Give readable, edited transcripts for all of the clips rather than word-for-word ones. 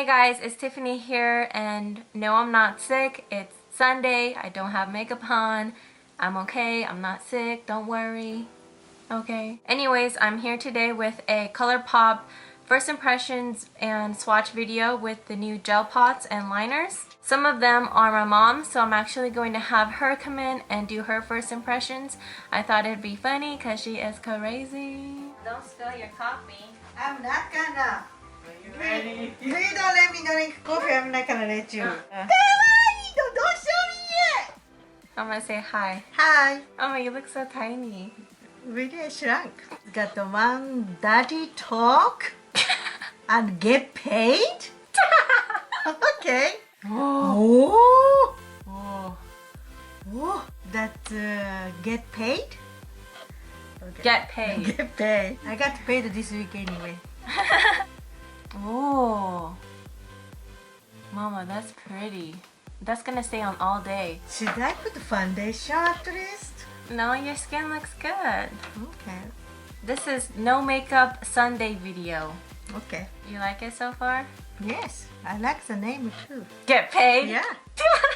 Hey guys, it's Tiffany here, and no, I'm not sick. It's Sunday. I don't have makeup on. I'm okay. I'm not sick. Don't worry. Okay. Anyways, I'm here today with a ColourPop first impressions and swatch video with the new gel pots and liners. Some of them are my mom's, so I'm actually going to have her come in and do her first impressions. I thought it'd be funny because she is crazy. Don't spill your coffee. I'm not gonna. Are you ready? You don't let me drink coffee, I'm not gonna let you. Don't show me yet! I'm gonna say hi. Hi. Oh my, you look so tiny. Really, I shrunk. Got the one dirty talk and get paid? Okay. Oh. Oh. Oh. That get paid? Okay. Get paid. Get paid. I got paid this week anyway. Oh. Mama, that's pretty. That's gonna stay on all day. Should I put foundation at least? No, your skin looks good. Okay. This is no makeup Sunday video. Okay. You like it so far? Yes, I like the name too. Get paid? Yeah.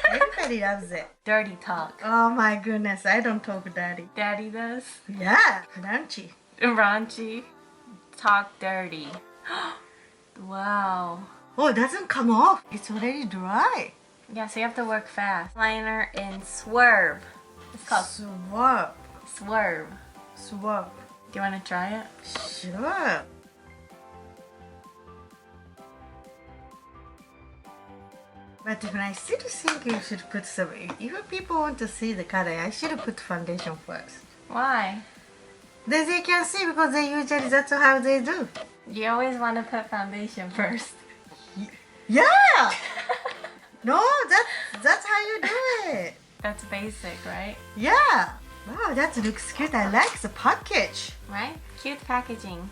Everybody loves it. Dirty talk. Oh my goodness, I don't talk dirty. Daddy does. Yeah, crunchy. Raunchy. Talk dirty. Wow. Oh, it doesn't come off. It's already dry. Yeah, so you have to work fast. Liner in Swerve. It's called Swerve. Swerve. Swerve. Do you want to try it? Sure. But when I still think you should put some, if people want to see the color, I should put foundation first. Why? Then they can see because they usually that's how they do. You always want to put foundation first. Yeah! No, that's how you do it. That's basic, right? Yeah. Wow, that looks cute. I like the package. Right? Cute packaging.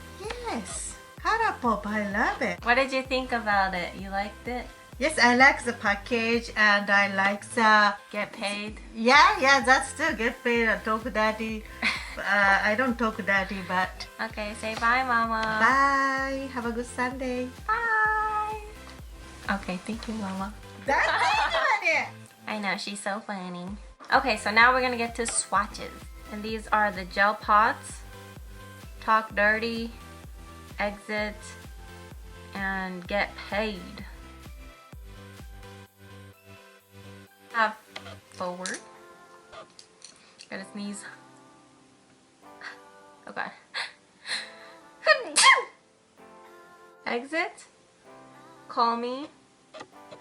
Yes. ColourPop, I love it. What did you think about it? You liked it? Yes, I like the package and I like the... Get paid? Yeah, that's still get paid and talk dirty. I don't talk dirty, but... Okay, say bye, Mama. Bye. Have a good Sunday. Bye. Okay, thank you, Mama. That's it. I know, she's so funny. Okay, so now we're gonna get to swatches. And these are the gel pots, Talk Dirty, Exit, and Get Paid. Have forward. Gotta sneeze. Oh god. Exit, Call Me,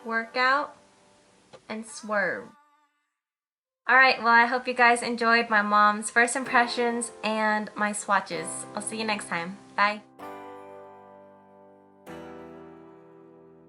Workout, and Swerve. Alright, well I hope you guys enjoyed my mom's first impressions and my swatches. I'll see you next time. Bye.